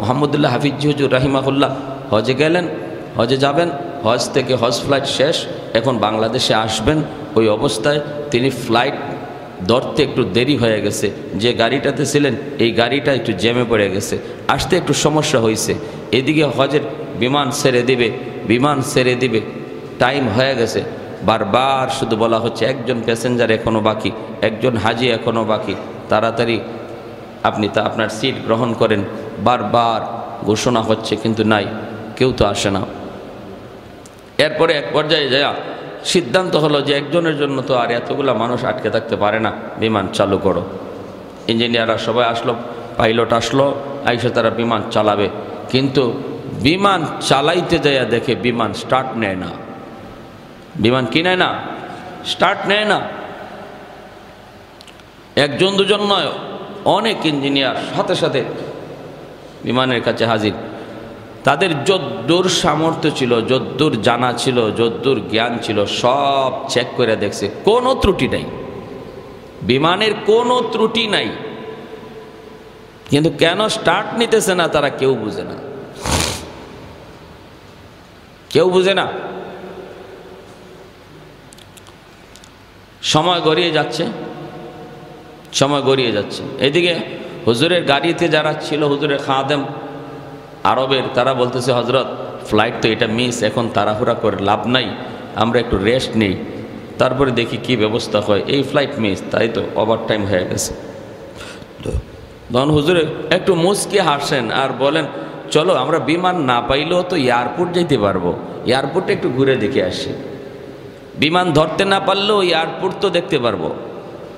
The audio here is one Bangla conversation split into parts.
মোহাম্মদুল্লাহ হাফিজি হুজুর রাহিমাহুল্লাহ হজে গেলেন, হজে যাবেন, হজ থেকে হজ ফ্লাইট শেষ, এখন বাংলাদেশে আসবেন। ওই অবস্থায় তিনি ফ্লাইট ধরতে একটু দেরি হয়ে গেছে, যে গাড়িটাতে ছিলেন এই গাড়িটা একটু জ্যামে পড়ে গেছে, আসতে একটু সমস্যা হয়েছে। এদিকে হজের বিমান ছেড়ে দিবে, টাইম হয়ে গেছে। বারবার শুধু বলা হচ্ছে একজন প্যাসেঞ্জার এখনও বাকি, একজন হাজি এখনও বাকি, তাড়াতাড়ি আপনি আপনার সিট গ্রহণ করেন। বারবার ঘোষণা হচ্ছে কিন্তু নাই, কেউ তো আসে না। এরপরে এক পর্যায়ে যায় সিদ্ধান্ত হলো যে একজনের জন্য তো আর এতগুলা মানুষ আটকে থাকতে পারে না, বিমান চালু করো। ইঞ্জিনিয়াররা সবাই আসলো, পাইলট আসলো, আইসে তারা বিমান চালাবে। কিন্তু বিমান চালাইতে যাইয়া দেখে বিমান স্টার্ট নেয় না। বিমান কি নেয় না? স্টার্ট নেয় না। একজন দুজন নয়, অনেক ইঞ্জিনিয়ার সাথে সাথে বিমানের কাছে হাজির। তাদের যদ্দূর সামর্থ্য ছিল, যদ্দূর জানা ছিল, যদ্দূর জ্ঞান ছিল, সব চেক করে দেখছে, কোনো ত্রুটি নাই, বিমানের কোনো ত্রুটি নাই। কিন্তু কেন স্টার্ট নিতেছে না তারা কেউ বুঝে না, কেউ বুঝে না। সময় গড়িয়ে যাচ্ছে, সময় গড়িয়ে যাচ্ছে। এদিকে হুজুরের গাড়িতে যারা ছিল, হুজুরের খাদেম আরবের, তারা বলতেছে হজরত ফ্লাইট তো এটা মিস, এখন তাড়াহুড়া করে লাভ নাই, আমরা একটু রেস্ট নেই, তারপরে দেখি কি ব্যবস্থা হয়। এই ফ্লাইট মিস, তাই তো ওভার টাইম হয়ে গেছে। তখন হুজুরে একটু মুচকি হাসেন আর বলেন, চলো আমরা বিমান না পাইলেও তো এয়ারপোর্ট যেতে পারবো, এয়ারপোর্টে একটু ঘুরে দেখে আসি। বিমান ধরতে না পারলেও এয়ারপোর্ট তো দেখতে পারবো,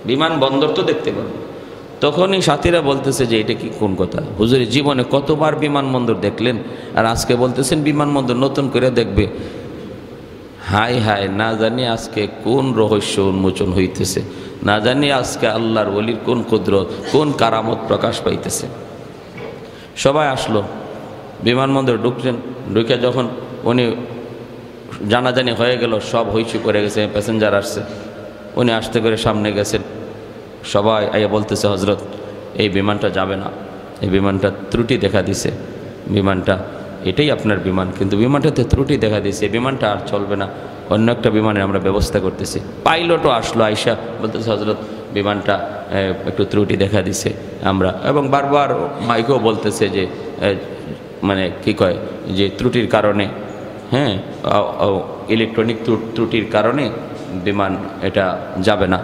বিমান বন্দর তো দেখতে পারবো। তখনই সাথীরা বলতেছে যে এটা কি কোন কথা, হুজুরের জীবনে কতবার বিমানবন্দর দেখলেন আর আজকে বলতেছেন বিমানবন্দর নতুন করে দেখবে। হায় হায়, না জানি আজকে কোন রহস্য উন্মোচন হইতেছে, না জানি আজকে আল্লাহর ওলির কোন কুদরত, কোন কারামত প্রকাশ পাইতেছে। সবাই আসলো, বিমানবন্দর ঢুকছেন, ঢুকে যখন উনি জানাজানি হয়ে গেল, সব হইচই করে গেছে, প্যাসেঞ্জার আসছে, উনি আসতে করে সামনে গেছেন। সবাই আইয়া বলতেছে হজরত এই বিমানটা যাবে না, এই বিমানটা ত্রুটি দেখা দিছে, বিমানটা এটাই আপনার বিমান, কিন্তু বিমানটাতে ত্রুটি দেখা দিয়েছে, বিমানটা আর চলবে না, অন্য একটা বিমানের আমরা ব্যবস্থা করতেছি। পাইলটও আসলো, আইসা বলতেছে হজরত বিমানটা একটু ত্রুটি দেখা দিছে আমরা, এবং বারবার মাইকেও বলতেছে যে মানে কী কয় যে ত্রুটির কারণে, হ্যাঁ ইলেকট্রনিক ত্রুটির কারণে বিমান এটা যাবে না,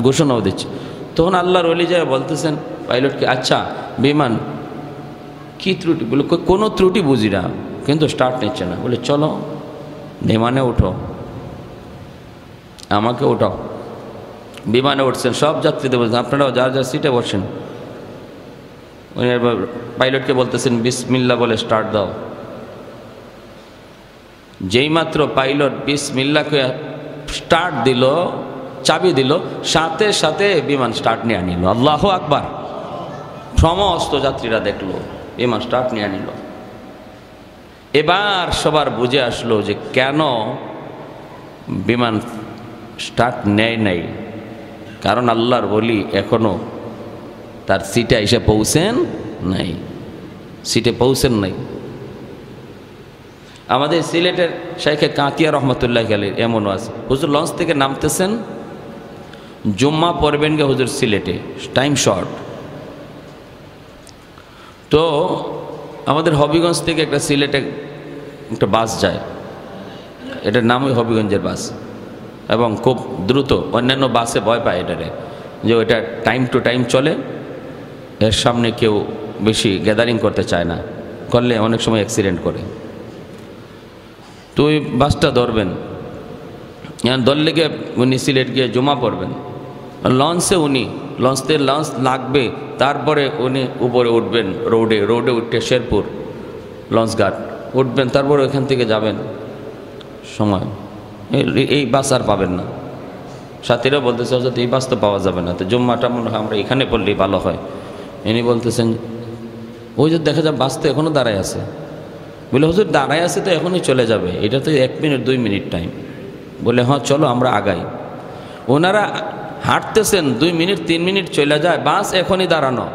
ঘোষণাও দিচ্ছে। তখন আল্লাহর ওলি যায় বলতেছেন পাইলটকে, আচ্ছা বিমান কি ত্রুটি? বলে কোনো ত্রুটি বুঝি না, কিন্তু স্টার্ট নিচ্ছে না। বলে চলো বিমানে উঠো, আমাকে উঠাও। বিমানে উঠছেন, সব যাত্রীদের বলছেন আপনারাও যার যার সিটে বসেন। উনি পাইলটকে বলতেছেন বিসমিল্লাহ বলে স্টার্ট দাও। যেই মাত্র পাইলট বিসমিল্লাহকে স্টার্ট দিল, চাবি দিল, সাথে সাথে বিমান স্টার্ট নিয়ে আনিল। আল্লাহু আকবার। সমস্ত যাত্রীরা দেখলো বিমান স্টার্ট নিয়ে আনিল। এবার সবার বুঝে আসলো যে কেন বিমান স্টার্ট নেয় নাই, কারণ আল্লাহর ওলি এখনো তার সিটে এসে পৌঁছেন নাই, সিটে পৌঁছেন নাই। আমাদের সিলেটের শাইখে কাতিয়া রহমতুল্লাহ আলাইহি এমনও আছে, হুজুর লঞ্চ থেকে নামতেছেন, জুম্মা পড়বেন গে হুজুর সিলেটে, টাইম শর্ট। তো আমাদের হবিগঞ্জ থেকে একটা সিলেটে একটা বাস যায়, এটার নাম ওই হবিগঞ্জের বাস, এবং খুব দ্রুত, অন্যান্য বাসে ভয় পায় এটারে যে ওইটা টাইম টু টাইম চলে, এর সামনে কেউ বেশি গ্যাদারিং করতে চায় না, করলে অনেক সময় অ্যাক্সিডেন্ট করে। তো ওই বাসটা ধরবেন, ধরলে গিয়ে উনি সিলেট গিয়ে জমা পড়বেন। লঞ্চে উনি লঞ্চ লাগবে, তারপরে উনি উপরে উঠবেন, রোডে উঠে শেরপুর লঞ্চ ঘাট উঠবেন, তারপরে ওইখান থেকে যাবেন। সময় এই বাস আর পাবেন না। সাথীরা বলতেছে হয়তো এই বাস তো পাওয়া যাবে না, তো জুম্মাটা মনে হয় আমরা এখানে পড়লেই ভালো হয়। ইনি বলতেছেন ওই যে দেখা যায় বাস তো এখনও দাঁড়ায় আছে। বলে হুজুর দাঁড়ায় আছে তো এখনই চলে যাবে, এটা তো 1 মিনিট 2 মিনিট টাইম। বলে হ্যাঁ চলো আমরা আগাই। ওনারা হাঁটতেছেন, 2 মিনিট 3 মিনিট চলে যায়, বাস এখনই দাঁড়ানো।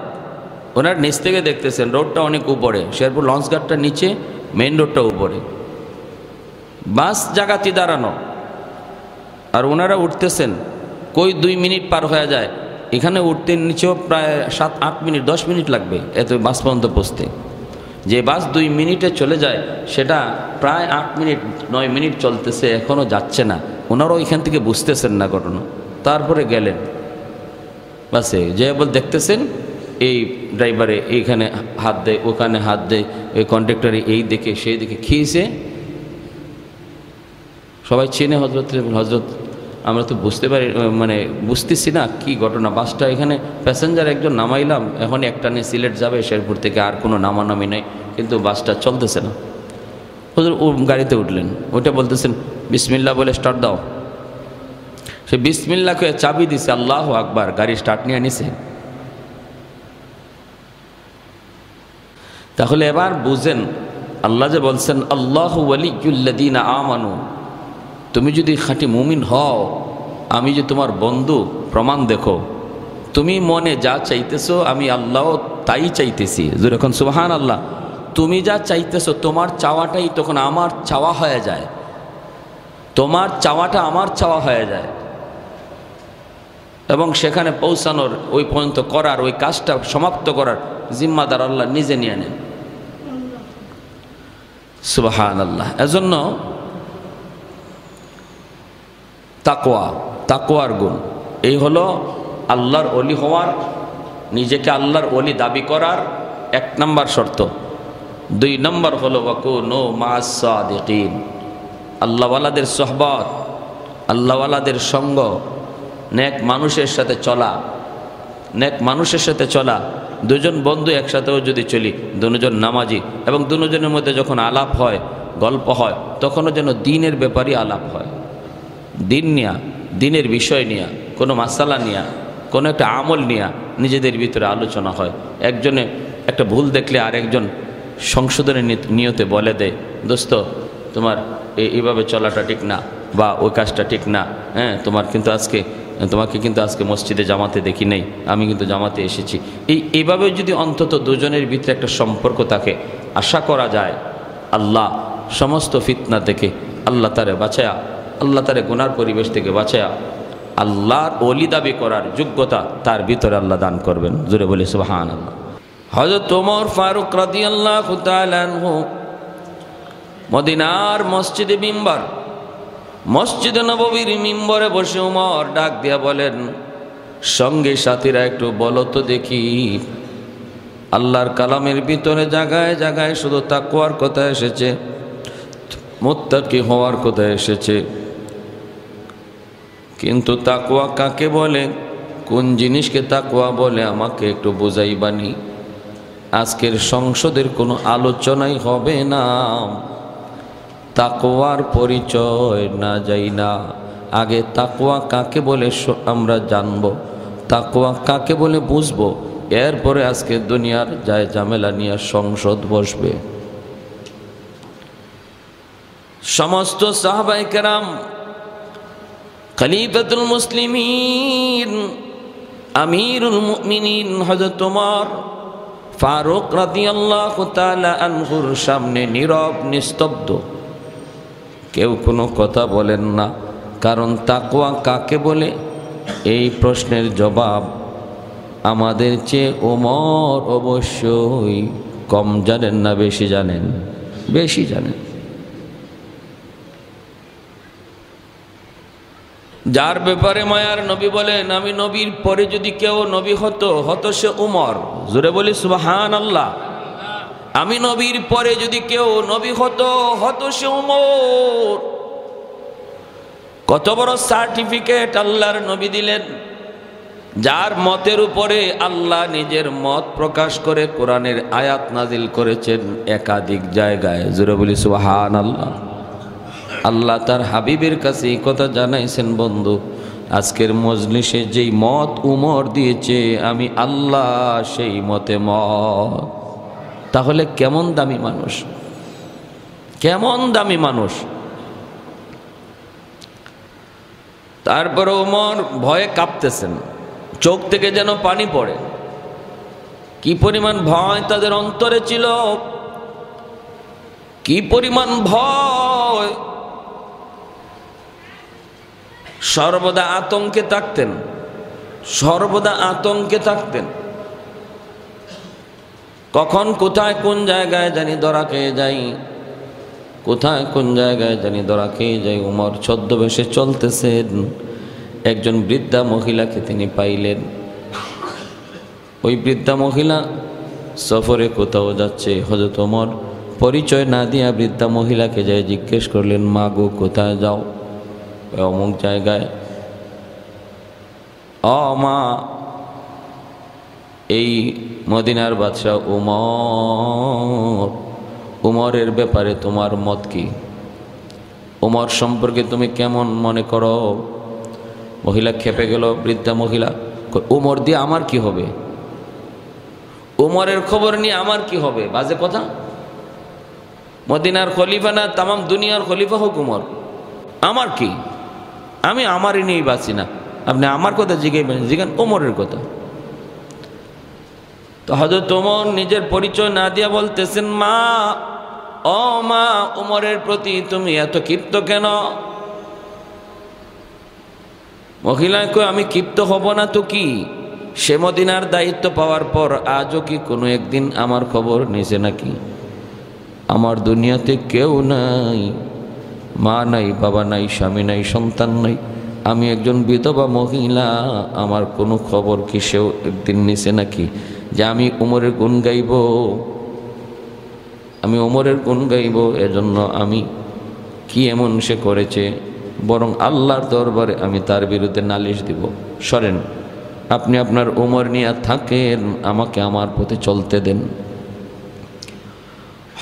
ওনার নিচ থেকে দেখতেছেন রোডটা অনেক উপরে, শেরপুর লঞ্চ ঘাটটা নিচে, মেইন রোডটা উপরে, বাস জায়গাতে দাঁড়ানো, আর ওনারা উঠতেছেন। কই 2 মিনিট পার হয়ে যায়, এখানে উঠতে নিচেও প্রায় 7-8 মিনিট 10 মিনিট লাগবে এত বাস পর্যন্ত পৌঁছতে। যে বাস 2 মিনিটে চলে যায় সেটা প্রায় 8 মিনিট 9 মিনিট চলতেছে, এখনও যাচ্ছে না। ওনারাও এখান থেকে বুঝতেছেন না ঘটনা। তারপরে গেলেন বাসে, যে বল দেখতেছেন এই ড্রাইভারে এইখানে হাত দেয়, ওখানে হাত দেয়, ওই কন্ডাক্টরে এই দেখে সেই দেখে খেয়েছে। সবাই চেনে হজরত, হজরত আমরা তো বুঝতে পারি, মানে বুঝতেছি না কি ঘটনা। বাসটা এখানে প্যাসেঞ্জার একজন নামাইলাম, এখন একটানে সিলেট যাবে শেরপুর থেকে, আর কোনো নামানামি নেই, কিন্তু বাসটা চলতেছে না। হুজুর ও গাড়িতে উঠলেন, ওইটা বলতেছেন বিসমিল্লাহ বলে স্টার্ট দাও। সে বিসমিল্লাহ কে চাবি দিছে, আল্লাহু আকবার, গাড়ি স্টার্ট নিয়ে নিছে। তাহলে এবার বুঝেন আল্লাহ যে বলছেন আল্লাহু ওয়ালিয়ুল্লাযীনা আমানু, তুমি যদি খাঁটি মুমিন হও, আমি যে তোমার বন্ধু, প্রমাণ দেখো। তুমি মনে যা চাইতেছো আমি আল্লাহ তাই চাইতেছি। যখন সুবহানাল্লাহ, তুমি যা চাইতেছো তোমার চাওয়াটাই তখন আমার চাওয়া হয়ে যায়, তোমার চাওয়াটা আমার চাওয়া হয়ে যায়, এবং সেখানে পৌঁছানোর, ওই পর্যন্ত করার, ওই কাজটা সমাপ্ত করার জিম্মাদার আল্লাহ নিজে নিয়ে নেন। সুবহানাল্লাহ। এজন্য তাকওয়া, তাকওয়ার গুণ, এই হলো আল্লাহর ওলি হওয়ার, নিজেকে আল্লাহর ওলি দাবি করার 1 নম্বর শর্ত। 2 নম্বর হলো ওয়াকুনু মা'আস সাদিকিন, আল্লাহওয়ালাদের সোহবত, আল্লাহওয়ালাদের সঙ্গ, নেক মানুষের সাথে চলা, নেক মানুষের সাথে চলা। 2 জন বন্ধু একসাথেও যদি চলি, 2 জন নামাজি, এবং 2 জনের মধ্যে যখন আলাপ হয়, গল্প হয়, তখনও যেন দিনের ব্যাপারই আলাপ হয়, দিন নিয়া, দিনের বিষয় নিয়া, কোনো মাসালা নিয়া, কোনো একটা আমল নিয়া নিজেদের ভিতরে আলোচনা হয়। একজনে একটা ভুল দেখলে আরেকজন সংশোধনের নিয়তে বলে দেয়, দোস্ত তোমার এইভাবে চলাটা ঠিক না, বা ওই কাজটা ঠিক না, হ্যাঁ তোমাকে কিন্তু আজকে মসজিদে জামাতে দেখি নেই, আমি কিন্তু জামাতে এসেছি। এইভাবে যদি অন্তত 2 জনের ভিতরে একটা সম্পর্ক থাকে, আশা করা যায় আল্লাহ সমস্ত ফিতনা থেকে আল্লাহ তারে বাঁচায়া, আল্লাহ তারে গুনার পরিবেশ থেকে বাঁচায়া আল্লাহর ওলি দাবি করার যোগ্যতা তার ভিতরে আল্লাহ দান করবেন। জোরে বলি সুবহানাল্লাহ। হযরত ওমর ফারুক রাদিয়াল্লাহু তাআলা আনহু মদিনার মসজিদে মিম্বর, মসজিদে নববীর মিম্বরে বসে ওমর ডাক দিয়া বলেন, সঙ্গে সাথীরা একটু বলো তো দেখি, আল্লাহর কালামের ভিতরে জায়গায় জায়গায় শুধু তাকওয়ার কথা এসেছে, মুত্তাকি হওয়ার কথা এসেছে, কিন্তু তাকওয়া কাকে বলে, কোন জিনিসকে তাকওয়া বলে আমাকে একটু বোঝাইবানি। আজকের সংসদের কোনো আলোচনাই হবে না তাকওয়ার পরিচয় না যাই না। আগে তাকওয়া কাকে বলে আমরা জানবো, তাকওয়া কাকে বলে বুঝবো, এরপরে আজকে দুনিয়ার যায় ঝামেলা নিয়ে সংসদ বসবে। সমস্ত সাহাবায়ে কেরাম, খলিফাতুল মুসলিমিন, আমিরুল মুমিনিন হযরত ওমর ফারুক রাদিয়াল্লাহু তাআলা আনহুর সামনে নীরব নিস্তব্ধ, কেউ কোনো কথা বলেন না। কারণ তাকওয়া কাকে বলে এই প্রশ্নের জবাব আমাদের চেয়ে ওমর অবশ্যই কম জানেন না, বেশি জানেন, বেশি জানেন। যার ব্যাপারে মায়ার নবী বলেন, আমি নবীর পরে যদি কেউ নবী হতো সে উমর। জোরে বলি সুবহানাল্লাহ। আমি নবীর পরে যদি কেউ নবী হতো সে উমর। কত বড় সার্টিফিকেট আল্লাহর নবী দিলেন, যার মতের উপরে আল্লাহ নিজের মত প্রকাশ করে কোরআনের আয়াত নাজিল করেছেন একাধিক জায়গায়। জোরে বলি সুবহানাল্লাহ। আল্লাহ তার হাবিবের কাছে এই কথা জানাইছেন, বন্ধু আজকের মজলিসে যেই মত উমর দিয়েছে আমি আল্লাহ সেই মতে মত। তাহলে কেমন দামি মানুষ, কেমন দামি মানুষ। তারপরে উমর ভয়ে কাঁপতেছেন, চোখ থেকে যেন পানি পড়ে। কি পরিমাণ ভয় তাদের অন্তরে ছিল, কি পরিমাণ ভয়। সর্বদা আতঙ্কে থাকতেন, সর্বদা আতঙ্কে থাকতেন। কখন কোথায় কোন জায়গায় জানি ধরা খেয়ে যাই, কোথায় কোন জায়গায় জানি ধরা খেয়ে যাই। উমর ছদ্মবেশে চলতেছেন, একজন বৃদ্ধা মহিলাকে তিনি পাইলেন। ওই বৃদ্ধা মহিলা সফরে কোথাও যাচ্ছে। হযরত ওমর পরিচয় না দিয়া বৃদ্ধা মহিলাকে যাই জিজ্ঞেস করলেন, মা গো কোথায় যাও? অমুক জায়গায়। মা, এই মদিনার বাদশাহ উমর, উমরের ব্যাপারে তোমার মত কি? উমর সম্পর্কে তুমি কেমন মনে করো? মহিলা খেপে গেল। বৃদ্ধা মহিলা, উমর দিয়ে আমার কি হবে? উমরের খবর নিয়ে আমার কি হবে? বাজে কথা। মদিনার খলিফা না, তামাম দুনিয়ার খলিফা হোক উমর, আমার কি? আমি আমারই নিয়েই বাঁচি না। আপনি আমার কথা জিজ্ঞান ওমরের কথা। তো হযরত ওমর নিজের পরিচয় না দিয়া বলতেছেন, মা, ও মা, ওমরের প্রতি তুমি এত ক্ষিপ্ত কেন? মহিলায় কই, আমি ক্ষিপ্ত হব না তো কি? সে মদিনার দায়িত্ব পাওয়ার পর আজও কি কোনো একদিন আমার খবর নিছে নাকি? আমার দুনিয়াতে কেউ নাই, মা নাই, বাবা নাই, স্বামী নাই, সন্তান নাই। আমি একজন বিধবা মহিলা, আমার কোনো খবর কি সেও একদিন নিছে নাকি যে আমি ওমরের গুণ গাইব? আমি ওমরের গুণ গাইব, এজন্য আমি কি এমন সে করেছে, বরং আল্লাহর দরবারে আমি তার বিরুদ্ধে নালিশ দিব। সরেন, আপনি আপনার ওমর নিয়ে থাকেন, আমাকে আমার পথে চলতে দেন।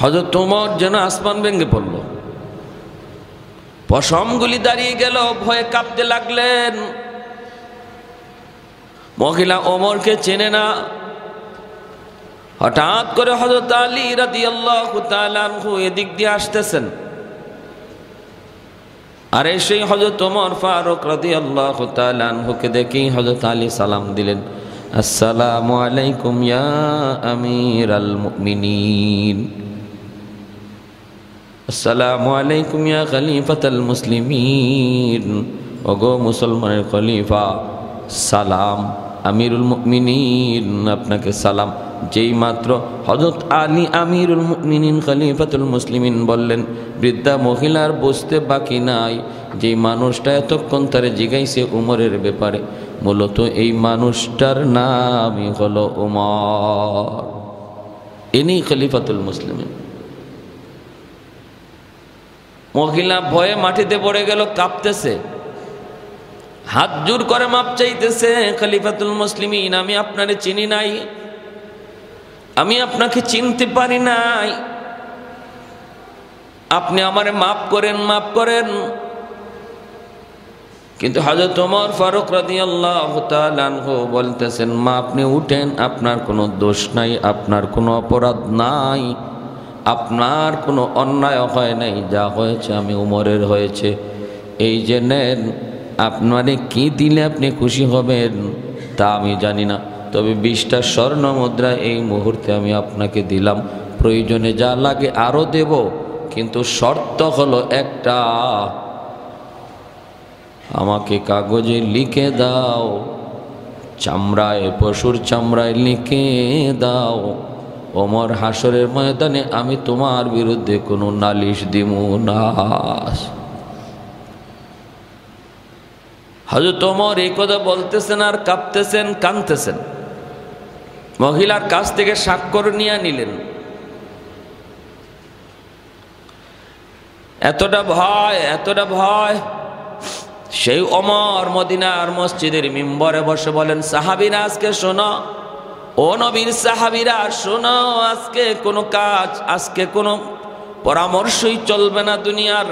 হযরত ওমর যেন আসমান ভেঙে পড়ল, পশমগুলি দাঁড়িয়ে গেল, ভয়ে কাঁপতে লাগলেন। মহিলা ওমরকে চেনে না। হঠাৎ করে হযরত আলী রাদিয়াল্লাহু তাআলা আনহু এদিক দিয়ে আসতেছেন। আর সেই হযরত ওমর ফারুক রাদিয়াল্লাহু তাআলা আনহুকে দেখেই হযরত আলী সালাম দিলেন, আসসালামু আলাইকুম ইয়া আমিরাল মুমিনিন, আসসালামু আলাইকুম ইয়া খলিফাতাল মুসলিমিন। ওগো মুসলমানের খলিফা, সালাম। আমিরুল মুমিনিন, আপনাকে সালাম। যেই মাত্র হযরত আলী আমিরুল মুমিনিন খলিফাতুল মুসলিমিন বললেন, বৃদ্ধা মহিলার বুঝতে বাকি নাই যেই মানুষটা এতক্ষণ তারে জিগাইছে উমরের ব্যাপারে, মূলত এই মানুষটার নামই হলো উমর, ইনি খলিফাতুল মুসলিমিন। মহিলা ভয়ে মাটিতে পড়ে গেল, কাঁপতেছে, হাত জোর করে মাপ চাইতেছে, খলিফাতুল মুসলিমিন, আমি আপনারে চিনি নাই, আমি আপনাকে চিনতে পারি নাই, আপনি আমারে মাফ করেন, মাফ করেন। কিন্তু হযরত ওমর ফারুক রাদিয়াল্লাহু তাআলা আনহু বলতেছেন, মা আপনি উঠেন, আপনার কোনো দোষ নাই, আপনার কোনো অপরাধ নাই, আপনার কোনো অন্যায় হয় নাই, যা হয়েছে আমি উমরের হয়েছে। এই যে নেন, আপনারে কি দিলে আপনি খুশি হবেন তা আমি জানি না, তবে 20টা স্বর্ণ মুদ্রা এই মুহূর্তে আমি আপনাকে দিলাম, প্রয়োজনে যা লাগে আরও দেব, কিন্তু শর্ত হলো একটা, আমাকে কাগজে লিখে দাও, চামড়ায়, পশুর চামড়ায় লিখে দাও, ওমর হাসরের ময়দানে আমি তোমার বিরুদ্ধে কোনো নালিশ দিব না। হযরত ওমর এই কথা বলতেছেন আর কাঁপতেছেন, কাঁদতেছেন। মহিলার কাছ থেকে স্বাক্ষর নিয়ে নিলেন। এতটা ভয়, এতটা ভয়। সেই ওমর মদিনার মসজিদের মিম্বরে বসে বলেন, সাহাবীরা আজকে শোনো, ও নবীর সাহাবীরা শোনো, আজকে কোনো কাজ, আজকে কোনো পরামর্শই চলবে না দুনিয়ার,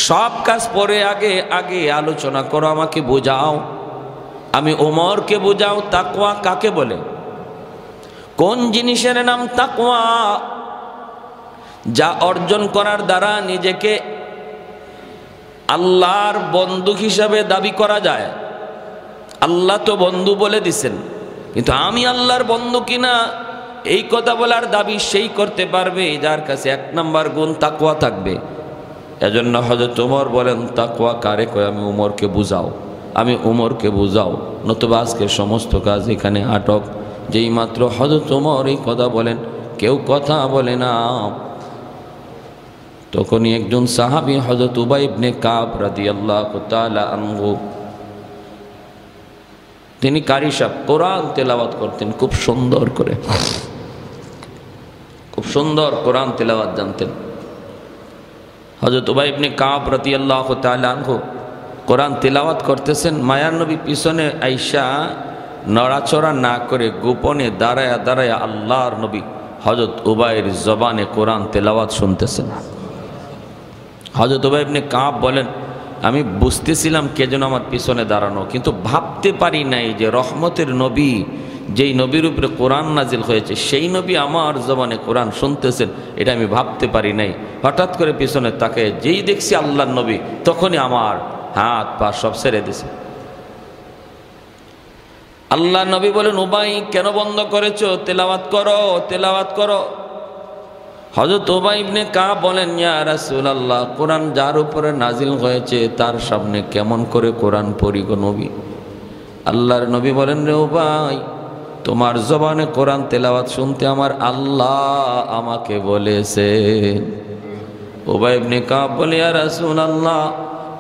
সব কাজ পরে আগে আগে আলোচনা করো, আমাকে বোঝাও, আমি ওমরকে বোঝাও তাকওয়া কাকে বলে, কোন জিনিসের নাম তাকওয়া, যা অর্জন করার দ্বারা নিজেকে আল্লাহর বন্ধু হিসাবে দাবি করা যায়। আল্লাহ তো বন্ধু বলে দিছেন, কিন্তু আমি আল্লাহর বন্ধু কিনা এই কথা বলার দাবি সেই করতে পারবে যার কাছে 1 নম্বর গুণ তাকওয়া থাকবে। এজন্য হযরত ওমর বলেন, তাকওয়া কারে কয়? আমি ওমরকে বুঝাও, আমি ওমরকে বুঝাও, নতুবা আজকে সমস্ত কাজ এখানে আটক। যেই মাত্র হযরত ওমর এই কথা বলেন, কেউ কথা বলে না। তখনই একজন সাহাবী হযরত উবাই ইবনে কাব রাদিয়াল্লাহু তাআলা আনহু, তিনি কারি সাহেব কোরআন তেলাওয়াত করতেন খুব সুন্দর করে, খুব সুন্দর কোরআন তেলাওয়াত জানতেন। হযরত উবাই ইবনে কাব রাদিয়াল্লাহু তাআলা আনহু কোরআন তেলাওয়াত করতেছেন, মায়ার নবী পিছনে আইসা নড়াচড়া না করে গোপনে দাঁড়ায়া দাঁড়ায়া আল্লাহর নবী হযরত উবাইয়ের জবানে কোরআন তেলাওয়াত শুনতেছেন। হযরত উবাই ইবনে কাব বলেন, আমি বুঝতেছিলাম কে যেন আমার পিছনে দাঁড়ানো, কিন্তু ভাবতে পারি নাই যে রহমতের নবী, যেই নবীর উপরে কোরআন নাজিল হয়েছে সেই নবী আমার জবানে কোরআন শুনতেছেন, এটা আমি ভাবতে পারি নাই। হঠাৎ করে পিছনে তাকে যেই দেখছি আল্লাহর নবী, তখনই আমার হাত পা সব ছেড়ে দিছে। আল্লাহ নবী বলেন, উবাই কেন বন্ধ করেছো? তেলাওয়াত করো, তেলাওয়াত করো। হযরত উবাই ইবনে কাব বলেন, ইয়া রাসূলুল্লাহ, কোরআন যার উপরে নাজিল হয়েছে তার সামনে কেমন করে কোরআন পড়ি গো নবী? আল্লাহর নবী বলেন, রে উবাই, তোমার জবানে কোরআন তেলাওয়াত শুনতে আমার আল্লাহ আমাকে বলেছে। উবাই ইবনে কাব বলে, ইয়া রাসূলুল্লাহ,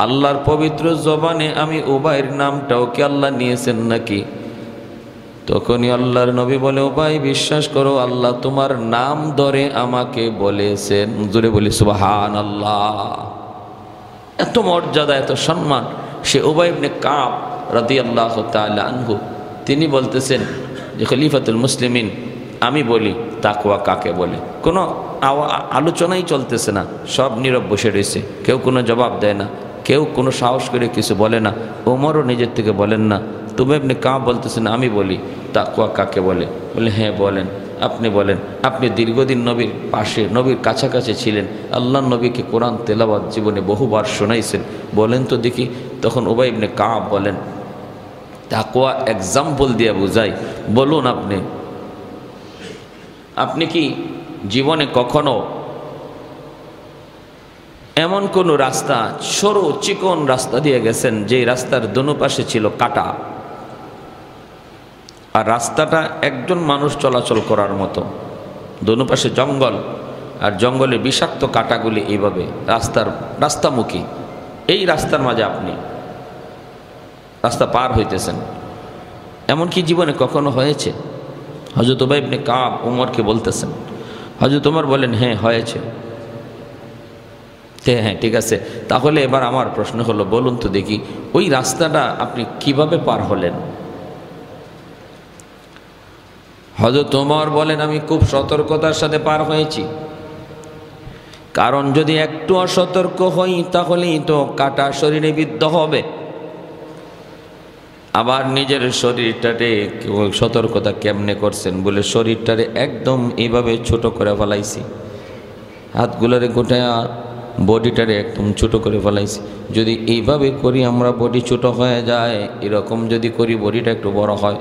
আল্লাহর পবিত্র জবানে আমি উবাইয়ের নামটাও কি আল্লাহ নিয়েছেন নাকি? তখনই আল্লাহর নবী বলে, উবাই বিশ্বাস করো, আল্লাহ তোমার নাম ধরে আমাকে বলেছেন। জোরে বলি সুবহানাল্লাহ। এত মর্যাদা, এত সম্মান সে উবাই ইবনে কাব রাদিয়াল্লাহু তাআলা আনহু, তিনি বলতেছেন যে খলিফাতুল মুসলিমিন, আমি বলি তাকওয়া কাকে বলে? কোনো আলোচনাই চলতেছে না, সব নীরব বসে রয়েছে, কেউ কোনো জবাব দেয় না, কেউ কোনো সাহস করে কিছু বলে না। ওমরও নিজের থেকে বলেন না। উবাই ইবনে কাব বলতেছেন, আমি বলি তাকওয়া কাকে বলে? বলে, হ্যাঁ বলেন, আপনি বলেন। আপনি দীর্ঘদিন নবীর পাশে, নবীর কাছাকাছি ছিলেন, আল্লাহ নবীকে কোরআন তেলাওয়াত জীবনে বহুবার শোনাইছেন, বলেন তো দেখি। তখন উবাই ইবনে কাব বলেন, তাকওয়া এক্সাম্পল দিয়ে বুঝাই, বলুন আপনি কি জীবনে কখনো এমন কোন রাস্তা, সরু চিকন রাস্তা দিয়ে গেছেন যে রাস্তার দোনো পাশে ছিল কাটা, আর রাস্তাটা একজন মানুষ চলাচল করার মতো, দোনো পাশে জঙ্গল, আর জঙ্গলে বিষাক্ত কাটাগুলি এইভাবে রাস্তামুখী, এই রাস্তার মাঝে আপনি রাস্তা পার হইতেছেন, এমন কি জীবনে কখনো হয়েছে? হযরত উবাই ইবনে কাব ওমরকে বলতেছেন। হযরত ওমর বলেন, হ্যাঁ হয়েছে। হ্যাঁ ঠিক আছে, তাহলে এবার আমার প্রশ্ন হলো, বলুন তো দেখি ওই রাস্তাটা আপনি কিভাবে পার হলেন? হযরত ওমর বলেন, আমি খুব সতর্কতার সাথে পার হয়েছি, কারণ যদি একটু অসতর্ক হই তাহলেই তো কাটা শরীরে বিদ্ধ হবে। আবার নিজের শরীরটারে সতর্কতা কেমনে করছেন? বলে শরীরটারে একদম এইভাবে ছোট করে ফেলাইছি, হাতগুলোরে গোটায় বডিটারে একদম ছোট করে ফেলাইছি। যদি এইভাবে করি আমরা বডি ছোট হয়ে যায়, এরকম যদি করি বডিটা একটু বড় হয়।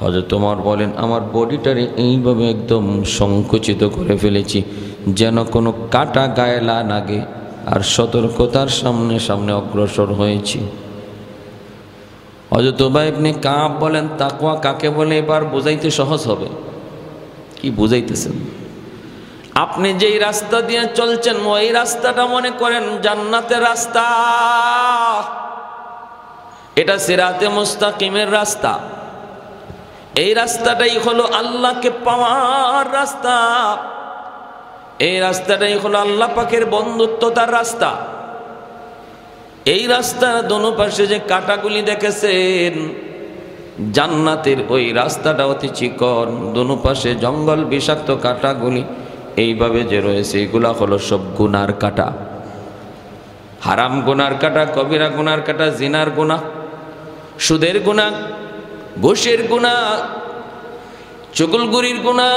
হযরত ওমর বলেন, আমার বডিটারে এইভাবে একদম সংকুচিত করে ফেলেছি যেন কোনো কাটা গায়ে না লাগে, আর সতর্কতার সামনে সামনে অগ্রসর হয়েছি। হযরত উবাই ইবনে কাব বলেন, তাকওয়া কাকে বলে এবার বুঝাইতে সহজ হবে। কি বুঝাইতেছেন? আপনি যেই রাস্তা দিয়ে চলছেন ওই রাস্তাটা মনে করেন জান্নাতের রাস্তা, এটা সিরাতে মুস্তাকিমের রাস্তা। এই রাস্তাটাই হলো আল্লাহকে পাওয়ার রাস্তা, এই রাস্তাটাই হলো আল্লাহ পাকের বন্ধুত্বতার রাস্তা। এই রাস্তার দোনো পাশে যে কাঁটাগুলি দেখেছেন, জান্নাতের ওই রাস্তাটা অতি চিকন, দোনো পাশে জঙ্গল, বিষাক্ত কাঁটাগুলি এইভাবে যে রয়েছে, এগুলা হলো সব গুনার কাঁটা। হারাম গুনার কাঁটা, কবিরা গুনার কাঁটা, জিনার গুনাহ, সুদের গুনাহ, ঘুষের গুনাহ, চুগলখুরির গুনাহ,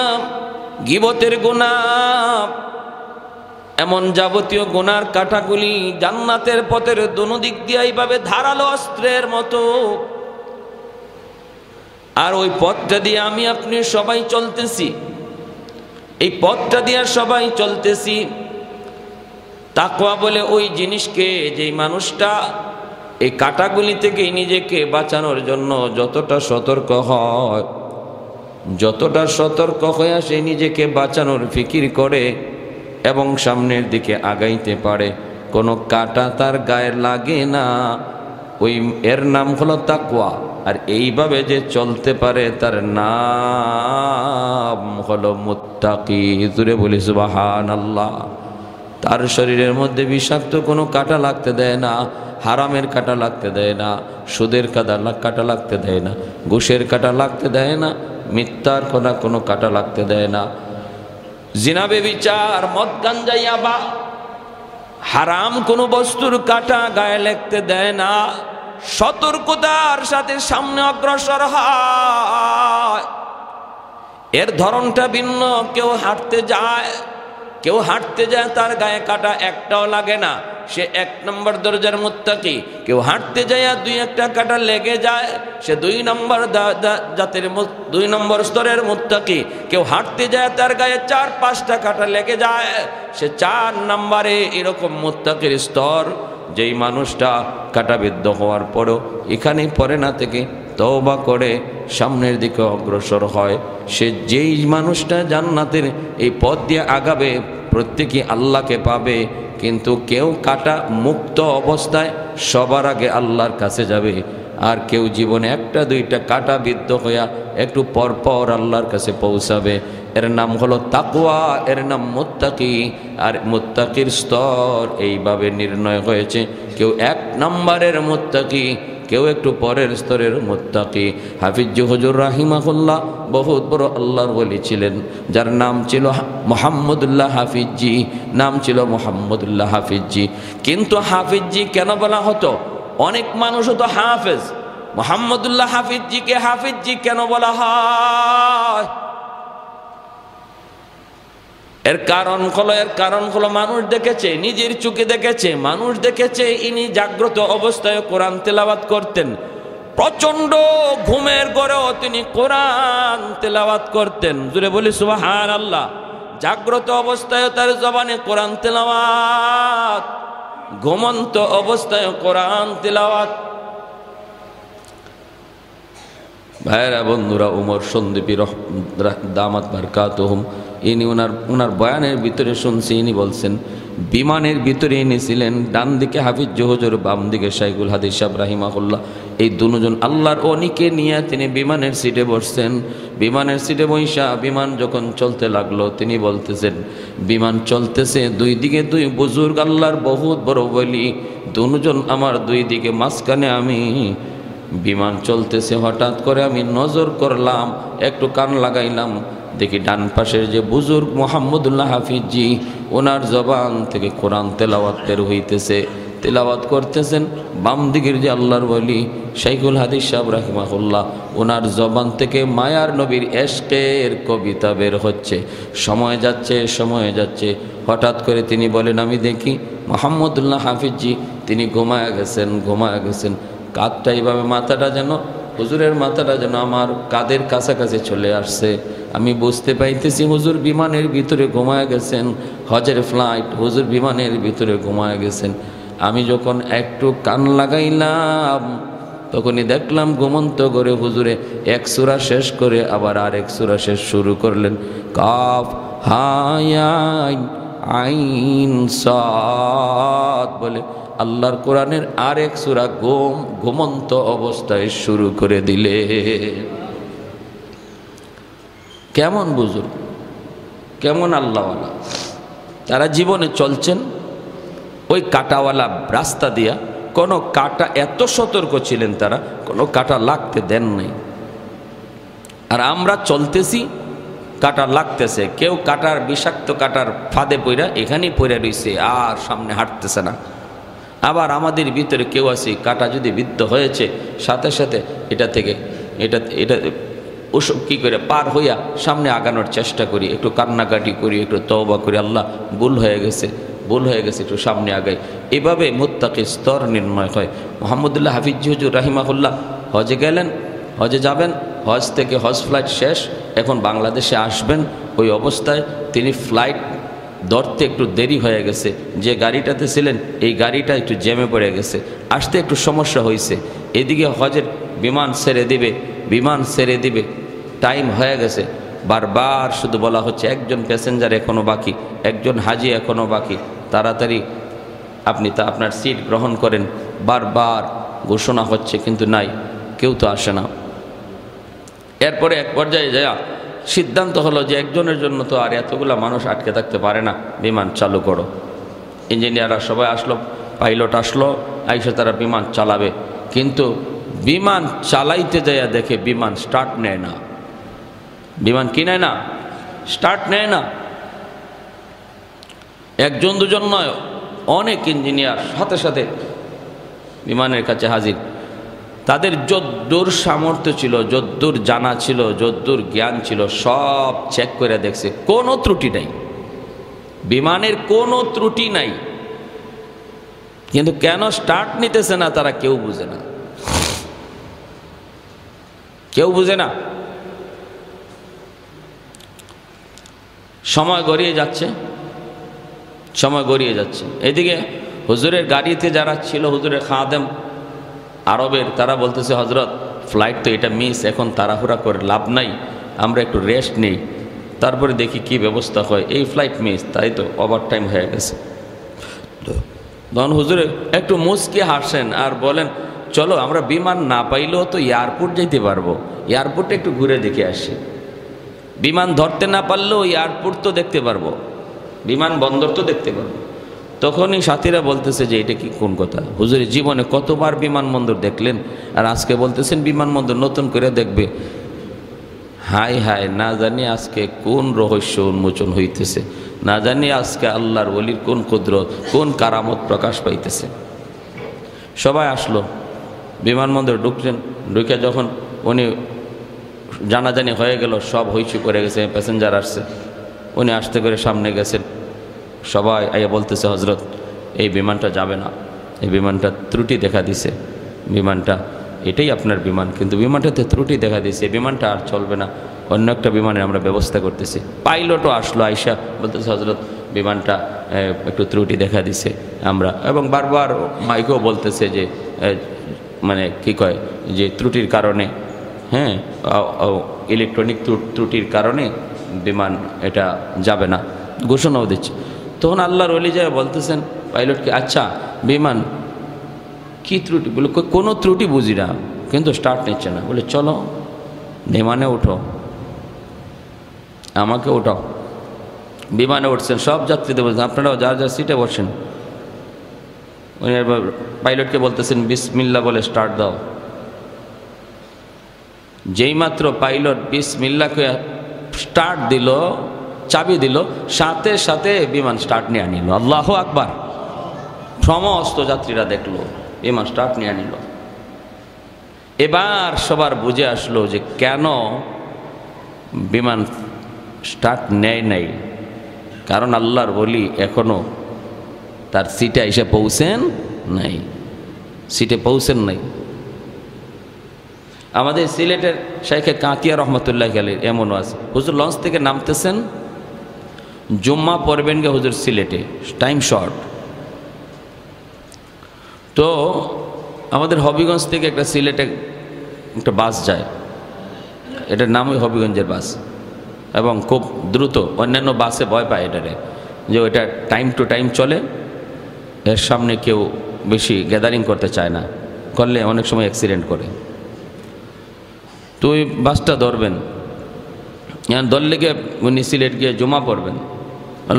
গীবতের গুনাহ, এমন যাবতীয় গুনার কাঁটাগুলি জান্নাতের পথের দোনো দিক দিয়ে এইভাবে ধারালো অস্ত্রের মতো আর ওই পথটা দিয়ে আমি আপনি সবাই চলতেছি, এই পথটা দিয়ে সবাই চলতেছি। তাকওয়া বলে ওই জিনিসকে, যেই মানুষটা এই কাঁটাগুলি থেকে নিজেকে বাঁচানোর জন্য যতটা সতর্ক হয়, যতটা সতর্ক হয়ে সে নিজেকে বাঁচানোর ফিকির করে এবং সামনের দিকে আগাইতে পারে, কোনো কাঁটা তার গায়ে লাগে না, ওই এর নাম হলো তাকওয়া। আর এইভাবে যে চলতে পারে তার নাম হলো মুত্তাকি। জুড়ে বলি সুবহানাল্লাহ। তার শরীরের মধ্যে বিষাক্ত কোনো কাঁটা লাগতে দেয় না, হারামের কাঁটা লাগতে দেয় না, সুদের কাঁটা লাগতে দেয় না, ঘুষের কাঁটা লাগতে দেয় না, মিথ্যার কোনো কাঁটা লাগতে দেয় না, জিনা ব্যভিচার মদ গাঞ্জা ইয়াবা হারাম কোনো বস্তুর কাঁটা গায়ে লাগতে দেয় না। সতর্কতার সাথে সামনে অগ্রসর হয়। এর ধরনটা ভিন্ন। কেউ হাঁটতে যায় তার গায়ে কাঁটা একটাও লাগে না, সে 1 নম্বর দরজার মুত্তাকি। কেউ হাঁটতে যায় 2-1টা কাঁটা লেগে যায়, সে 2 নম্বর স্তরের মুত্তাকি। কেউ হাঁটতে যায় তার গায়ে 4-5টা কাঁটা লেগে যায়, সে 4 নম্বরে এরকম মুত্তাকির স্তর। যেই মানুষটা কাঁটাবিদ্ধ হওয়ার পরও এখানে পড়ে না থেকে তওবা করে সামনের দিকে অগ্রসর হয়, সে যেই মানুষটা জান্নাতের এই পথ দিয়ে আগাবে, প্রত্যেকেই আল্লাহকে পাবে। কিন্তু কেউ কাঁটা মুক্ত অবস্থায় সবার আগে আল্লাহর কাছে যাবে, আর কেউ জীবনে 1-2টা কাঁটা বিদ্ধ হইয়া একটু পরপর আল্লাহর কাছে পৌঁছাবে। এর নাম হলো তাকওয়া, এর নাম মুত্তাকি। আর মুত্তাকির স্তর এইভাবে নির্ণয় হয়েছে, কেউ 1 নম্বরের মুত্তাকি, কেউ একটু পরের স্তরের মুত্তাকি। হাফিজ হুজুর রাহিমাহুল্লাহ বহুত বড় আল্লাহর ওলি ছিলেন, যার নাম ছিল মুহাম্মদুল্লাহ হাফিজি, নাম ছিল মুহাম্মদুল্লাহ হাফিজি। কিন্তু হাফিজি কেন বলা হতো? অনেক মানুষ হতো হাফেজ, মুহাম্মদুল্লাহ হাফিজিকে হাফিজি কেন বলা হয়? এর কারণ হলো মানুষ দেখেছে, নিজের চোখে দেখেছে, মানুষ দেখেছে ইনি জাগ্রত অবস্থায় কোরআন তেলাওয়াত করতেন। প্রচন্ড ঘুমের ঘরেও তিনি কোরআন তেলাওয়াত করতেন। জুড়ে বলি সুবহানাল্লাহ। জাগ্রত অবস্থায় তার জবানে কোরআন তেলাওয়াত, ঘুমন্ত অবস্থায় কোরআন তেলাওয়াত। ভাইরা বন্ধুরা, উমর সন্দীপী দামাত বারকাতুহুম, ইনি ওনার বয়ানের ভিতরে শুনছি, ইনি বলছেন বিমানের ভিতরে ইনি ছিলেন, ডান দিকে হাফিজ হুজুর, বাম দিকে শাইখুল হাদিস সাহেব রাহিমাহুল্লাহ। এই দুজন আল্লাহর অনিকে নিয়ে তিনি বিমানের সিটে বসছেন। বিমানের সিটে বৈশা বিমান যখন চলতে লাগলো, তিনি বলতেছেন বিমান চলতেছে, 2 দিকে 2 বুজুর্গ আল্লাহর বহুত বড় বলি, দুজন আমার 2 দিকে, মাঝখানে আমি। বিমান চলতেছে, হঠাৎ করে আমি নজর করলাম, একটু কান লাগাইলাম, দেখি ডান পাশের যে বুজুর্গ মুহাম্মদুল্লাহ হাফিজি, ওনার জবান থেকে কোরআন তেলাওয়াত বের হইতেছে, তেলাওয়াত করতেছেন। বাম দিকের যে আল্লাহর ওলি শাইখুল হাদিস সাহেব রাহিমাহুল্লাহ, ওনার জবান থেকে মায়ার নবীর এশকের কবিতা বের হচ্ছে। সময় যাচ্ছে, হঠাৎ করে তিনি বলেন, আমি দেখি মুহাম্মদুল্লাহ হাফিজি তিনি ঘুমায়া গেছেন। কাঁধটা এইভাবে, মাথাটা যেন হুজুরের মাথাটা যেন আমার কাঁধের কাছাকাছি চলে আসছে। আমি বুঝতে পাইতেছি হুজুর বিমানের ভিতরে ঘুমায়া গেছেন, হজের ফ্লাইট, হুজুর বিমানের ভিতরে ঘুমায়া গেছেন। আমি যখন একটু কান লাগাইলাম, তখনই দেখলাম ঘুমন্ত করে হুজুরে 1 সূরা শেষ করে আবার আরেক সূরা শেষ শুরু করলেন। কাফ হা আইন সাদ বলে আল্লাহর কোরআনের আরেক সূরা ঘুমন্ত অবস্থায় শুরু করে দিলে। কেমন বুজুর্গ, কেমন আল্লাহওয়ালা, তারা জীবনে চলছেন ওই কাঁটাওয়ালা রাস্তা দিয়া। কোনো কাঁটা, এত সতর্ক ছিলেন তারা, কোনো কাঁটা লাগতে দেন নাই। আর আমরা চলতেছি, কাঁটা লাগতেছে, কেউ কাঁটার বিষাক্ত কাঁটার ফাঁদে পইরা এখানেই পইরা রইছে, আর সামনে হাঁটতেছে না। আবার আমাদের ভিতরে কেউ আছে, কাঁটা যদি বিদ্ধ হয়েছে, সাথে সাথে এটা থেকে এটা ওসব কী করে পার হইয়া সামনে আগানোর চেষ্টা করি, একটু কান্নাকাটি করি, একটু তওবা করি, আল্লাহ ভুল হয়ে গেছে, একটু সামনে আগাই। এভাবে মুত্তাকি স্তর নির্ণয় হয়। মুহাম্মদুল্লাহ হাফিজ হুজুর রাহিমাহুল্লাহ হজে গেলেন, হজে যাবেন, হজ থেকে হজ ফ্লাইট শেষ, এখন বাংলাদেশে আসবেন। ওই অবস্থায় তিনি ফ্লাইট ধরতে একটু দেরি হয়ে গেছে, যে গাড়িটাতে ছিলেন এই গাড়িটা একটু জ্যামে পড়ে গেছে, আসতে একটু সমস্যা হয়েছে। এদিকে হজের বিমান ছেড়ে দিবে, টাইম হয়ে গেছে। বারবার শুধু বলা হচ্ছে একজন প্যাসেঞ্জার এখনও বাকি, একজন হাজি এখনও বাকি, তাড়াতাড়ি আপনি আপনার সিট গ্রহণ করেন। বারবার ঘোষণা হচ্ছে, কিন্তু নাই, কেউ তো আসে না। এরপরে এক পর্যায়ে যায় সিদ্ধান্ত হলো যে একজনের জন্য তো আর এতগুলা মানুষ আটকে থাকতে পারে না, বিমান চালু করো। ইঞ্জিনিয়াররা সবাই আসলো, পাইলট আসলো, আইসে তারা বিমান চালাবে। কিন্তু বিমান চালাইতে যাইয়া দেখে বিমান স্টার্ট নেয় না। বিমান কি নেয় না? স্টার্ট নেয় না। একজন দুজন নয়, অনেক ইঞ্জিনিয়ার সাথে সাথে বিমানের কাছে হাজির। তাদের যদ্দূর সামর্থ্য ছিল, যদ্দূর জানা ছিল, যদ্দূর জ্ঞান ছিল, সব চেক করে দেখছে, কোনো ত্রুটি নাই, বিমানের কোনো ত্রুটি নাই। কিন্তু কেন স্টার্ট নিতেছে না তারা কেউ বুঝে না, কেউ বুঝে না। সময় গড়িয়ে যাচ্ছে, সময় গড়িয়ে যাচ্ছে। এদিকে হুজুরের গাড়িতে যারা ছিল, হুজুরের খাদেম আরবের, তারা বলতেছে হজরত ফ্লাইট তো এটা মিস, এখন তাড়াহুড়া করে লাভ নাই, আমরা একটু রেস্ট নেই, তারপরে দেখি কি ব্যবস্থা হয়। এই ফ্লাইট মিস, তাই তো ওভার টাইম হয়ে গেছে। তখন হুজুরে একটু মুচকি হাসেন আর বলেন, চলো আমরা বিমান না পাইলেও তো এয়ারপোর্ট যেতে পারবো, এয়ারপোর্টে একটু ঘুরে দেখে আসি। বিমান ধরতে না পারলেও এয়ারপোর্ট তো দেখতে পারবো, বিমান বন্দর তো দেখতে পারবো। তখনই সাথীরা বলতেছে যে এটা কি কোন কথা, হুজুরের জীবনে কতবার বিমানবন্দর দেখলেন আর আজকে বলতেছেন বিমানবন্দর নতুন করে দেখবে। হায় হায়, না জানি আজকে কোন রহস্য উন্মোচন হইতেছে, না জানি আজকে আল্লাহর ওলির কোন কুদরত, কোন কারামত প্রকাশ পাইতেছে। সবাই আসলো, বিমানবন্দর ঢুকছেন, ঢুকে যখন উনি জানাজানি হয়ে গেল, সব হইচু করে গেছে, প্যাসেঞ্জার আসছে, উনি আসতে করে সামনে গেছেন। সবাই আইয়া বলতেছে হজরত এই বিমানটা যাবে না, এই বিমানটা ত্রুটি দেখা দিছে, বিমানটা এটাই আপনার বিমান, কিন্তু বিমানটাতে ত্রুটি দেখা দিয়েছে, এই বিমানটা আর চলবে না, অন্য একটা বিমানের আমরা ব্যবস্থা করতেছি। পাইলটও আসলো, আইসা বলতেছে হজরত বিমানটা একটু ত্রুটি দেখা দিছে আমরা, এবং বারবার মাইকেও বলতেছে যে মানে কি কয় যে ত্রুটির কারণে, হ্যাঁ ইলেকট্রনিক ত্রুটির কারণে বিমান এটা যাবে না, ঘোষণাও দিচ্ছে। তখন আল্লাহর ওলি যায় বলতেছেন পাইলটকে, আচ্ছা বিমান কি ত্রুটি? বলে কোনো ত্রুটি বুঝি না, কিন্তু স্টার্ট নিচ্ছে না। বলে চলো বিমানে উঠো, আমাকে উঠাও। বিমানে উঠছেন, সব যাত্রীদের বলছেন আপনারাও যার যার সিটে বসেন। উনি পাইলটকে বলতেছেন বিসমিল্লাহ বলে স্টার্ট দাও। যেই মাত্র পাইলট বিসমিল্লাহকে স্টার্ট দিল, চাবি দিল, সাথে সাথে বিমান স্টার্ট নিয়ে আনিল। আল্লাহু আকবার। সমস্ত যাত্রীরা দেখলো বিমান স্টার্ট নিয়ে আনিল। এবার সবার বুঝে আসলো যে কেন বিমান স্টার্ট নেয় নাই, কারণ আল্লাহর ওলি এখনো তার সিটে এসে পৌঁছেন নাই, সিটে পৌঁছেন নাই। আমাদের সিলেটের শাইখে কাতিয়া রহমতুল্লাহ আলাইহি এমনও আছে, হুজুর লঞ্চ থেকে নামতেছেন, জুম্মা পড়বেন গে হুজুর সিলেটে, টাইম শর্ট। তো আমাদের হবিগঞ্জ থেকে একটা সিলেটে একটা বাস যায়, এটার নাম ওই হবিগঞ্জের বাস, এবং খুব দ্রুত, অন্যান্য বাসে ভয় পায় এটারে যে ওইটা টাইম টু টাইম চলে, এর সামনে কেউ বেশি গ্যাদারিং করতে চায় না, করলে অনেক সময় অ্যাক্সিডেন্ট করে। তো ওই বাসটা ধরবেন, ধরলে গিয়ে উনি সিলেট গিয়ে জমা পড়বেন।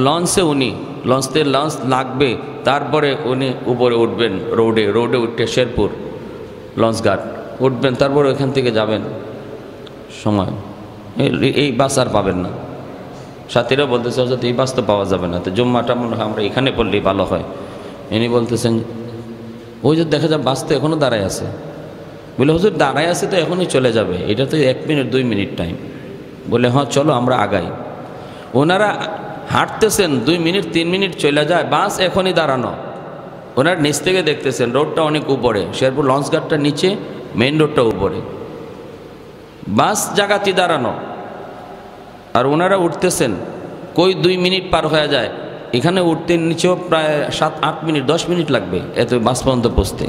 লঞ্চে উনি লঞ্চ লাগবে, তারপরে উনি উপরে উঠবেন, রোডে উঠে শেরপুর লঞ্চ ঘাট উঠবেন, তারপরে ওইখান থেকে যাবেন। সময় এই বাস আর পাবেন না। সাথীরা বলতেছে হয়তো এই বাস তো পাওয়া যাবে না, তো জুম্মাটা মনে হয় আমরা এখানে পড়লেই ভালো হয়। ইনি বলতেছেন ওই যে দেখা যায় বাস তো এখনও দাঁড়ায় আছে। বলে হুজুর দাঁড়ায় আছে তো এখনই চলে যাবে, এটা তো 1 মিনিট 2 মিনিট টাইম। বলে হ্যাঁ চলো আমরা আগাই। ওনারা হাঁটতেছেন, 2 মিনিট 3 মিনিট চলে যায়, বাস এখনই দাঁড়ানো। ওনার নিচ থেকে দেখতেছেন রোডটা অনেক উপরে, শেরপুর লঞ্চ ঘাটটা নিচে, মেইন রোডটা উপরে। বাস জায়গাতে দাঁড়ানো, আর ওনারা উঠতেছেন, কই 2 মিনিট পার হয়ে যায়, এখানে উঠতে নিচেও প্রায় 7-8 মিনিট 10 মিনিট লাগবে এত বাস পর্যন্ত পৌঁছতে।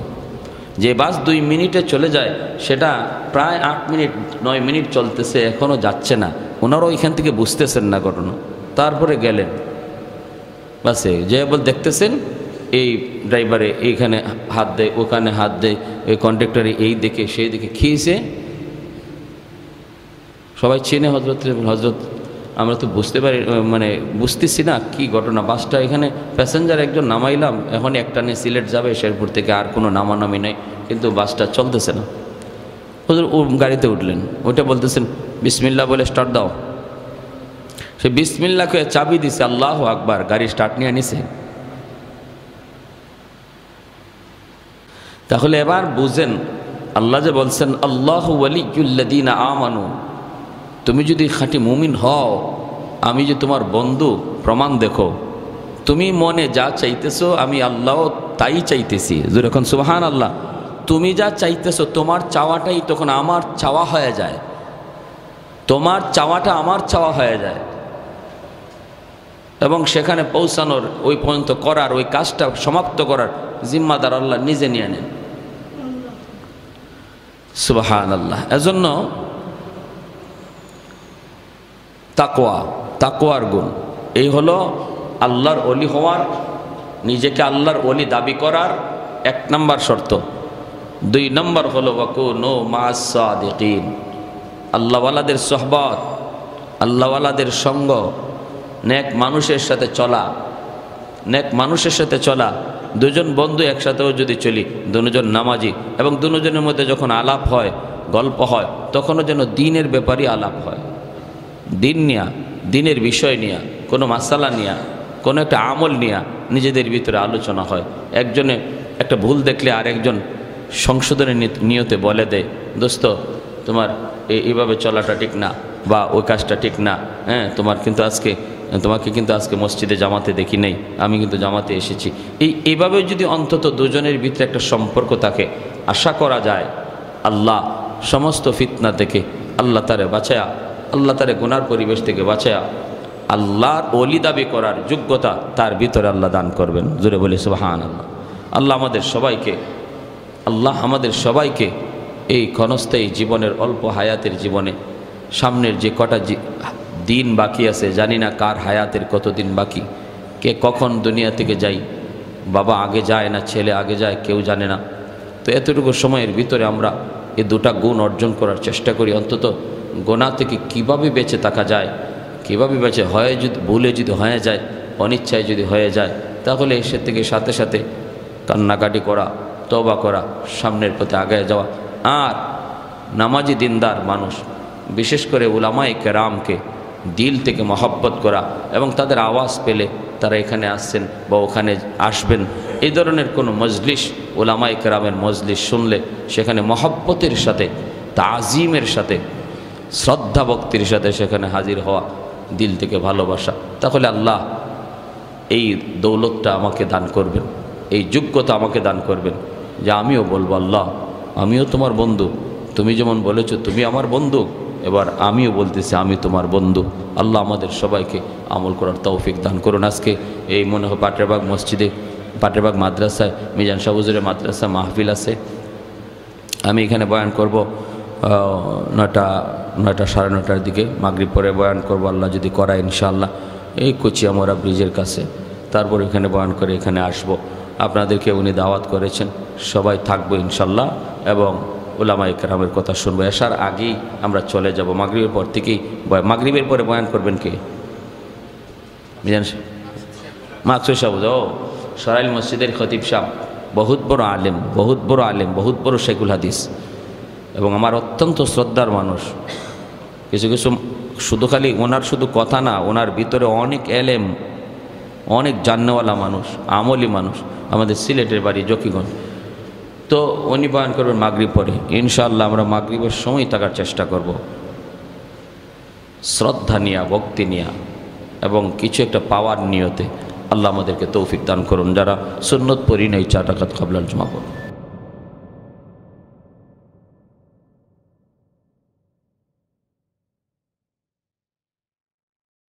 যে বাস 2 মিনিটে চলে যায় সেটা প্রায় 8 মিনিট 9 মিনিট চলতেছে, এখনও যাচ্ছে না। ওনারাও এখান থেকে বুঝতেছেন না ঘটনা। তারপরে গেলেন বাসে, যে বল দেখতেছেন এই ড্রাইভারে এইখানে হাত দেয়, ওখানে হাত দেয়, ওই কন্ডাক্টরে এই দেখে সেই দেখে খেয়েছে। সবাই চেনে হজরত, হজরত আমরা তো বুঝতে পারি, মানে বুঝতেছি না কি ঘটনা। বাসটা এখানে প্যাসেঞ্জার একজন নামাইলাম, এখন একটা নিয়ে সিলেট যাবে, শেরপুর থেকে আর কোনো নামানামি নেই, কিন্তু বাসটা চলতেছে না। হুজুর ও গাড়িতে উঠলেন, ওইটা বলতেছেন বিসমিল্লাহ বলে স্টার্ট দাও। সে বিসমিল্লাহকে চাবি দিছে, আল্লাহু আকবার, গাড়ি স্টার্ট নিয়ে নিছে। তাহলে এবার বুঝেন আল্লাহ যে বলছেন আল্লাহু ওয়ালিয়ুল্লাযীনা আমানু, তুমি যদি খাঁটি মুমিন হও, আমি যে তোমার বন্ধু প্রমাণ দেখো। তুমি মনে যা চাইতেছো আমি আল্লাহ তাই চাইতেছি। যখন সুবহানাল্লাহ, তুমি যা চাইতেছো তোমার চাওয়াটাই তখন আমার চাওয়া হয়ে যায়, তোমার চাওয়াটা আমার চাওয়া হয়ে যায়, এবং সেখানে পৌঁছানোর ওই পর্যন্ত করার, ওই কাজটা সমাপ্ত করার জিম্মাদার আল্লাহ নিজে নিয়ে নেন। সুবহানাল্লাহ। এজন্য তাকওয়া, তাকওয়ার গুণ, এই হলো আল্লাহর ওলি হওয়ার, নিজেকে আল্লাহর ওলি দাবি করার 1 নম্বর শর্ত। 2 নম্বর হলো ওয়াকুনু মা'আস সাদিকিন, আল্লাহওয়ালাদের সোহবত, আল্লাহওয়ালাদের সঙ্গ, নেক মানুষের সাথে চলা, নেক মানুষের সাথে চলা। 2 জন বন্ধু একসাথেও যদি চলি, 2 জন নামাজি, এবং 2 জনের মধ্যে যখন আলাপ হয়, গল্প হয়, তখনও যেন দিনের ব্যাপারই আলাপ হয়, দিন নিয়া, দিনের বিষয় নিয়া, কোনো মাসালা নিয়া, কোনো একটা আমল নিয়া নিজেদের ভিতরে আলোচনা হয়। একজনে একটা ভুল দেখলে আরেকজন সংশোধনের নিয়তে বলে দেয়, দোস্ত তোমার এইভাবে চলাটা ঠিক না, বা ওই কাজটা ঠিক না, হ্যাঁ তোমাকে কিন্তু আজকে মসজিদে জামাতে দেখি নেই, আমি কিন্তু জামাতে এসেছি। এইভাবে যদি অন্তত 2 জনের ভিতরে একটা সম্পর্ক থাকে, আশা করা যায় আল্লাহ সমস্ত ফিতনা থেকে আল্লাহ তারে বাঁচায়া, আল্লাহ তারে গুনার পরিবেশ থেকে বাঁচায়া আল্লাহর ওলি দাবি করার যোগ্যতা তার ভিতরে আল্লাহ দান করবেন। জোরে বলি সুবহানাল্লাহ। আল্লাহ আমাদের সবাইকে এই ক্ষণস্থায়ী জীবনের, অল্প হায়াতের জীবনে, সামনের যে কটা দিন বাকি আছে, জানি না কার হায়াতের কতদিন বাকি, কে কখন দুনিয়া থেকে যাই, বাবা আগে যায় না ছেলে আগে যায় কেউ জানে না। তো এতটুকু সময়ের ভিতরে আমরা এই 2টা গুণ অর্জন করার চেষ্টা করি। অন্তত গোনা থেকে কিভাবে বেঁচে থাকা যায়, কিভাবে বেঁচে হয়, যদি ভুলে যদি হয়ে যায়, অনিচ্ছায় যদি হয়ে যায়, তাহলে এসে থেকে সাথে সাথে কান্নাকাটি করা, তওবা করা, সামনের পথে আগায় যাওয়া। আর নামাজি দিনদার মানুষ, বিশেষ করে উলামায়ে কেরামকে দিল থেকে মহব্বত করা, এবং তাদের আওয়াজ পেলে তারা এখানে আসছেন বা ওখানে আসবেন, এই ধরনের কোনো মজলিস, উলামায়ে কেরামের মজলিস শুনলে সেখানে মহব্বতের সাথে, তাজিমের সাথে, শ্রদ্ধা ভক্তির সাথে সেখানে হাজির হওয়া, দিল থেকে ভালোবাসা, তাহলে আল্লাহ এই দৌলতটা আমাকে দান করবেন, এই যোগ্যতা আমাকে দান করবেন যে আমিও বলবো আল্লাহ আমিও তোমার বন্ধু, তুমি যেমন বলেছো তুমি আমার বন্ধু, এবার আমিও বলতেছি আমি তোমার বন্ধু। আল্লাহ আমাদের সবাইকে আমল করার তৌফিক দান করুন। আজকে এই মনে হয় পাটেরবাগ মসজিদে, পাটেরবাগ মাদ্রাসায়, মিজান শাহ হুজুরের মাদ্রাসা মাহফিল আছে। আমি এখানে বয়ান করব 9টা 9:30 দিকে, মাগরিব পরে বয়ান করব আল্লাহ যদি করা ইনশাআল্লাহ, এই কুচিয়ামরা ব্রিজের কাছে। তারপর এখানে বয়ান করে এখানে আসব। আপনাদেরকে উনি দাওয়াত করেছেন, সবাই থাকবো ইনশাআল্লাহ, এবং উলামায়ে কেরামের কথা শুনবো। এশার আগেই আমরা চলে যাব, মাগরিবের পর থেকেই। মাগরিবের পরে বয়ান করবেন কে? মিজান মাকসুদ সাহেব, ও সরাইল মসজিদের খতিব সাহেব, বহুত বড় আলেম, বহুত বড় আলেম, বহুত বড় শেখুল হাদিস, এবং আমার অত্যন্ত শ্রদ্ধার মানুষ। কিছু কিছু শুধু খালি ওনার শুধু কথা না, ওনার ভিতরে অনেক এলেম, অনেক জান্নেওয়ালা মানুষ, আমলি মানুষ। আমাদের সিলেটের বাড়ি জকিগঞ্জ। তো উনি বয়ান করবেন মাগরিব পরে ইনশাআল্লাহ। আমরা মাগরিবের সময় থাকার চেষ্টা করব, শ্রদ্ধা নিয়া, ভক্তি নিয়া, এবং কিছু একটা পাওয়ার নিয়তে। আল্লাহ আমাদেরকে তৌফিক দান করুন। যারা সুন্নত পড়ি নাই 4 রাকাত ক্বাবলাল জুমা পড়ুন।